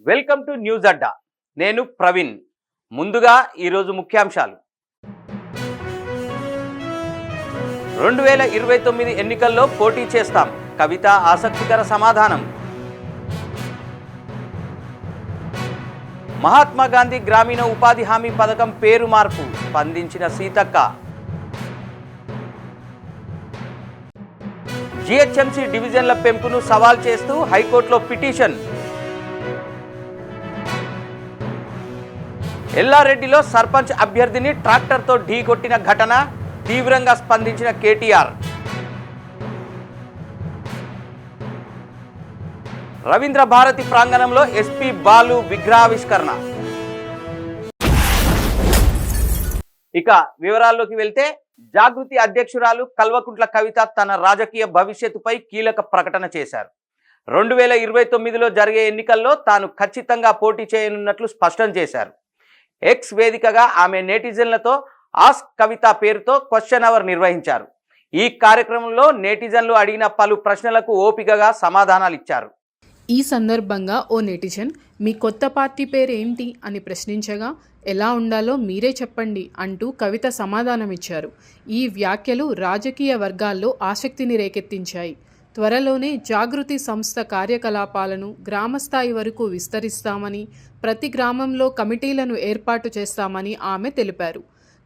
Welcome to news అడ్డా. నేను ప్రవీణ్. ముందుగా ఈరోజు ముఖ్యాంశాలు. 2029 ఎన్నికల్లో పోటీ చేస్తాం, కవిత ఆసక్తికర సమాధానం. మహాత్మా గాంధీ గ్రామీణ ఉపాధి హామీ పథకం పేరు మార్పు, స్పందించిన సీతక్క. జిహెచ్ఎంసీ డివిజన్ల పెంపును సవాల్ చేస్తూ హైకోర్టులో పిటిషన్. ఎల్లారెడ్డిలో సర్పంచ్ అభ్యర్థిని ట్రాక్టర్తో ఢీకొట్టిన ఘటన, తీవ్రంగా స్పందించిన కేటీఆర్. రవీంద్ర భారతి ప్రాంగణంలో ఎస్పీ బాలు విగ్రహావిష్కరణ. ఇక వివరాల్లోకి వెళ్తే, జాగృతి అధ్యక్షురాలు కల్వకుంట్ల కవిత తన రాజకీయ భవిష్యత్తుపై కీలక ప్రకటన చేశారు. 2029లో జరిగే ఎన్నికల్లో తాను ఖచ్చితంగా పోటీ చేయనున్నట్లు స్పష్టం చేశారు. ఎక్స్ వేదికగా ఆమె నెటిజన్లతో ఆస్క్ కవిత పేరుతో క్వశ్చన్ అవర్ నిర్వహించారు. ఈ కార్యక్రమంలో నెటిజన్లు అడిగిన పలు ప్రశ్నలకు ఓపికగా సమాధానాలు ఇచ్చారు. ఈ సందర్భంగా ఓ నెటిజన్, మీ కొత్త పార్టీ పేరు ఏంటి అని ప్రశ్నించగా, ఎలా ఉండాలో మీరే చెప్పండి అంటూ కవిత సమాధానమిచ్చారు. ఈ వ్యాఖ్యలు రాజకీయ వర్గాల్లో ఆసక్తిని రేకెత్తించాయి. త్వరలోనే జాగృతి సంస్థ కార్యకలాపాలను గ్రామస్థాయి వరకు విస్తరిస్తామని, ప్రతి గ్రామంలో కమిటీలను ఏర్పాటు చేస్తామని ఆమె తెలిపారు.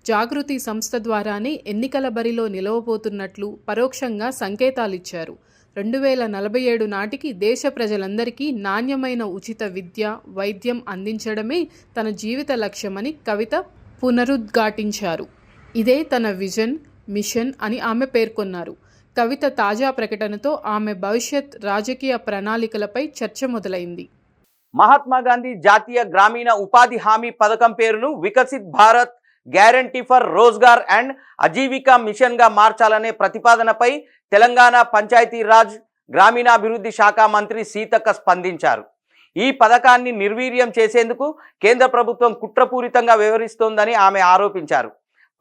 జాగృతి సంస్థ ద్వారానే ఎన్నికల బరిలో నిలవబోతున్నట్లు పరోక్షంగా సంకేతాలిచ్చారు. 2047 నాటికి దేశ ప్రజలందరికీ నాణ్యమైన ఉచిత విద్య, వైద్యం అందించడమే తన జీవిత లక్ష్యమని కవిత పునరుద్ఘాటించారు. ఇదే తన విజన్, మిషన్ అని ఆమె పేర్కొన్నారు. కవిత తాజా ప్రకటనతో ఆమె భవిష్యత్ రాజకీయ ప్రణాళికలపై చర్చ మొదలైంది. మహాత్మా గాంధీ జాతీయ గ్రామీణ ఉపాధి హామీ పథకం పేరును Viksit Bharat guarantee for Rozgar and Ajeevika మిషన్గా మార్చాలనే ప్రతిపాదనపై తెలంగాణ పంచాయతీరాజ్ గ్రామీణాభివృద్ధి శాఖ మంత్రి సీతక్క స్పందించారు. ఈ పథకాన్ని నిర్వీర్యం చేసేందుకు కేంద్ర ప్రభుత్వం కుట్రపూరితంగా వ్యవహరిస్తోందని ఆమె ఆరోపించారు.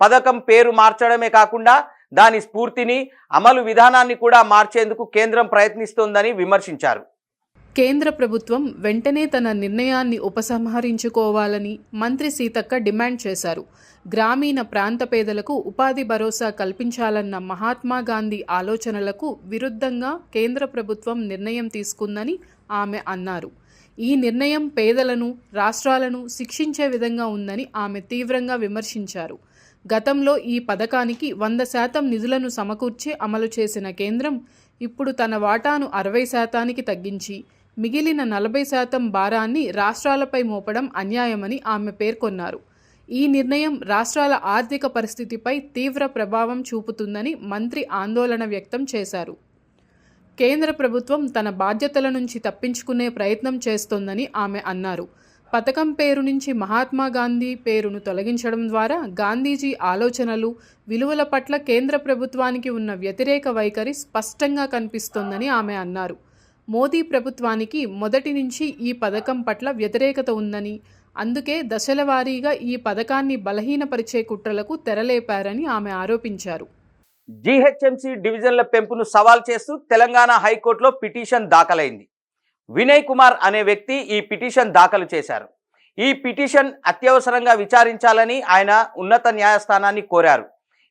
పథకం పేరు మార్చడమే కాకుండా దాని స్ఫూర్తిని, అమలు విధానాన్ని కూడా మార్చేందుకు కేంద్రం ప్రయత్నిస్తోందని విమర్శించారు. కేంద్ర ప్రభుత్వం వెంటనే తన నిర్ణయాన్ని ఉపసంహరించుకోవాలని మంత్రి సీతక్క డిమాండ్ చేశారు. గ్రామీణ ప్రాంత పేదలకు ఉపాధి భరోసా కల్పించాలన్న మహాత్మా గాంధీ ఆలోచనలకు విరుద్ధంగా కేంద్ర ప్రభుత్వం నిర్ణయం తీసుకుందని ఆమె అన్నారు. ఈ నిర్ణయం పేదలను, రాష్ట్రాలను శిక్షించే విధంగా ఉందని ఆమె తీవ్రంగా విమర్శించారు. గతంలో ఈ పథకానికి 100% నిధులను సమకూర్చి అమలు చేసిన కేంద్రం ఇప్పుడు తన వాటాను 60%కి తగ్గించి మిగిలిన 40% భారాన్ని రాష్ట్రాలపై మోపడం అన్యాయమని ఆమె పేర్కొన్నారు. ఈ నిర్ణయం రాష్ట్రాల ఆర్థిక పరిస్థితిపై తీవ్ర ప్రభావం చూపుతుందని మంత్రి ఆందోళన వ్యక్తం చేశారు. కేంద్ర ప్రభుత్వం తన బాధ్యతల నుంచి తప్పించుకునే ప్రయత్నం చేస్తోందని ఆమె అన్నారు. పథకం పేరు నుంచి మహాత్మా గాంధీ పేరును తొలగించడం ద్వారా గాంధీజీ ఆలోచనలు, విలువల పట్ల కేంద్ర ప్రభుత్వానికి ఉన్న వ్యతిరేక వైఖరి స్పష్టంగా కనిపిస్తోందని ఆమె అన్నారు. మోదీ ప్రభుత్వానికి మొదటి నుంచి ఈ పథకం పట్ల వ్యతిరేకత ఉందని, అందుకే దశల వారీగా ఈ పథకాన్ని బలహీనపరిచే కుట్రలకు తెరలేపారని ఆమె ఆరోపించారు. జిహెచ్ఎంసీ డివిజన్ల పెంపును సవాల్ చేస్తూ తెలంగాణ హైకోర్టులో పిటిషన్ దాఖలైంది. వినయ్ కుమార్ అనే వ్యక్తి ఈ పిటిషన్ దాఖలు చేశారు. ఈ పిటిషన్ అత్యవసరంగా విచారించాలని ఆయన ఉన్నత న్యాయస్థానాన్ని కోరారు.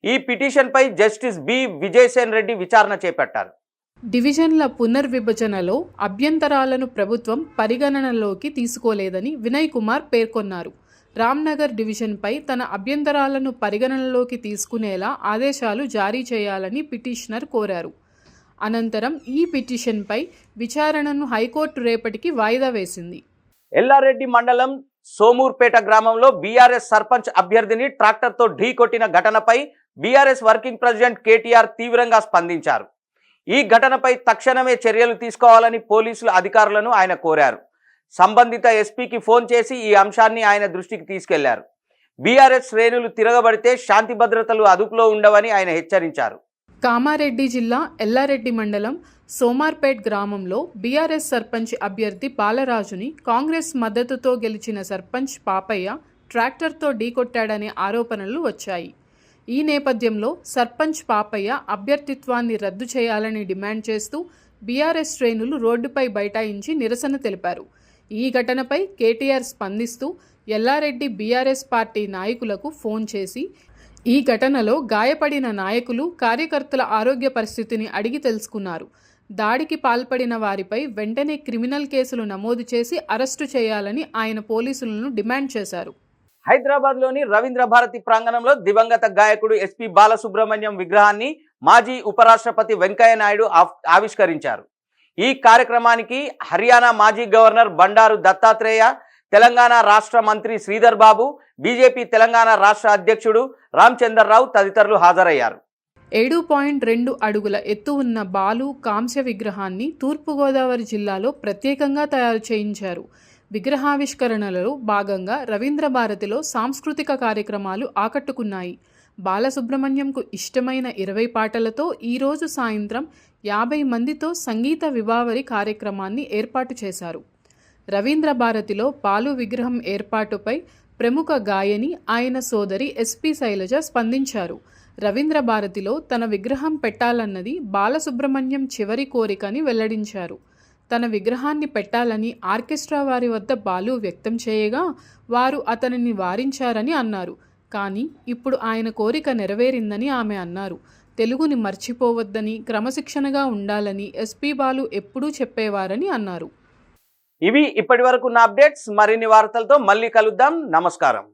ఈ పిటిషన్పై జస్టిస్ బి విజయసేన్ రెడ్డి విచారణ చేపట్టారు. డివిజన్ల పునర్విభజనలో అభ్యంతరాలను ప్రభుత్వం పరిగణనలోకి తీసుకోలేదని వినయ్ కుమార్ పేర్కొన్నారు. రామ్నగర్ డివిజన్పై తన అభ్యంతరాలను పరిగణనలోకి తీసుకునేలా ఆదేశాలు జారీ చేయాలని పిటిషనర్ కోరారు. అనంతరం ఈ పిటిషన్పై విచారణను హైకోర్టు రేపటికి వాయిదా వేసింది. ఎల్లారెడ్డి మండలం సోమూర్పేట గ్రామంలో బీఆర్ఎస్ సర్పంచ్ అభ్యర్థిని ట్రాక్టర్తో ఢీకొట్టిన ఘటనపై బీఆర్ఎస్ వర్కింగ్ ప్రెసిడెంట్ కేటీఆర్ తీవ్రంగా స్పందించారు. ఈ ఘటనపై తక్షణమే చర్యలు తీసుకోవాలని పోలీసుల అధికారులను ఆయన కోరారు. సంబంధిత ఎస్పీకి ఫోన్ చేసి ఈ అంశాన్ని ఆయన దృష్టికి తీసుకెళ్లారు. బీఆర్ఎస్ శ్రేణులు తిరగబడితే శాంతి భద్రతలు అదుపులో ఉండవని ఆయన హెచ్చరించారు. కామారెడ్డి జిల్లా ఎల్లారెడ్డి మండలం సోమార్పేట్ గ్రామంలో బీఆర్ఎస్ సర్పంచ్ అభ్యర్థి బాలరాజుని కాంగ్రెస్ మద్దతుతో గెలిచిన సర్పంచ్ పాపయ్య ట్రాక్టర్తో ఢీకొట్టాడనే ఆరోపణలు వచ్చాయి. ఈ నేపథ్యంలో సర్పంచ్ పాపయ్య అభ్యర్థిత్వాన్ని రద్దు చేయాలని డిమాండ్ చేస్తూ బీఆర్ఎస్ శ్రేణులు రోడ్డుపై బైఠాయించి నిరసన తెలిపారు. ఈ ఘటనపై కేటీఆర్ స్పందిస్తూ ఎల్లారెడ్డి బీఆర్ఎస్ పార్టీ నాయకులకు ఫోన్ చేసి ఈ ఘటనలో గాయపడిన నాయకులు కార్యకర్తల ఆరోగ్య పరిస్థితిని అడిగి తెలుసుకున్నారు. దాడికి పాల్పడిన వారిపై వెంటనే క్రిమినల్ కేసులు నమోదు చేసి అరెస్టు చేయాలని ఆయన పోలీసులను డిమాండ్ చేశారు. హైదరాబాద్లోని రవీంద్ర భారతి ప్రాంగణంలో దివంగత గాయకుడు ఎస్పి బాలసుబ్రహ్మణ్యం విగ్రహాన్ని మాజీ ఉపరాష్ట్రపతి వెంకయ్య నాయుడు ఆవిష్కరించారు. ఈ కార్యక్రమానికి హర్యానా మాజీ గవర్నర్ బండారు దత్తాత్రేయ, తెలంగాణ రాష్ట్ర మంత్రి శ్రీధర్ బాబు, బీజేపీ తెలంగాణ రాష్ట్ర అధ్యక్షుడు రామచందర్రావు తదితరులు హాజరయ్యారు. 7.2 అడుగుల ఎత్తు ఉన్న బాలు కాంస్య విగ్రహాన్ని తూర్పుగోదావరి జిల్లాలో ప్రత్యేకంగా తయారు చేయించారు. విగ్రహావిష్కరణలలో భాగంగా రవీంద్ర భారతిలో సాంస్కృతిక కార్యక్రమాలు ఆకట్టుకున్నాయి. బాలసుబ్రహ్మణ్యంకు ఇష్టమైన 20 పాటలతో ఈరోజు సాయంత్రం 50 మందితో సంగీత విభావరి కార్యక్రమాన్ని ఏర్పాటు చేశారు. రవీంద్ర భారతిలో బాలు విగ్రహం ఏర్పాటుపై ప్రముఖ గాయని ఆయన సోదరి ఎస్పి శైలజ స్పందించారు. రవీంద్ర భారతిలో తన విగ్రహం పెట్టాలన్నది బాలసుబ్రహ్మణ్యం చివరి కోరికని వెల్లడించారు. తన విగ్రహాన్ని పెట్టాలని ఆర్కెస్ట్రా వారి వద్ద బాలు వ్యక్తం చేయగా వారు అతనిని వారించారని అన్నారు. కానీ ఇప్పుడు ఆయన కోరిక నెరవేరిందని ఆమె అన్నారు. తెలుగుని మర్చిపోవద్దని, క్రమశిక్షణగా ఉండాలని ఎస్పి బాలు ఎప్పుడూ చెప్పేవారని అన్నారు. ఇవి ఇప్పటివరకు నా అప్డేట్స్. మరిన్ని వార్తలతో మళ్ళీ కలుద్దాం. నమస్కారం.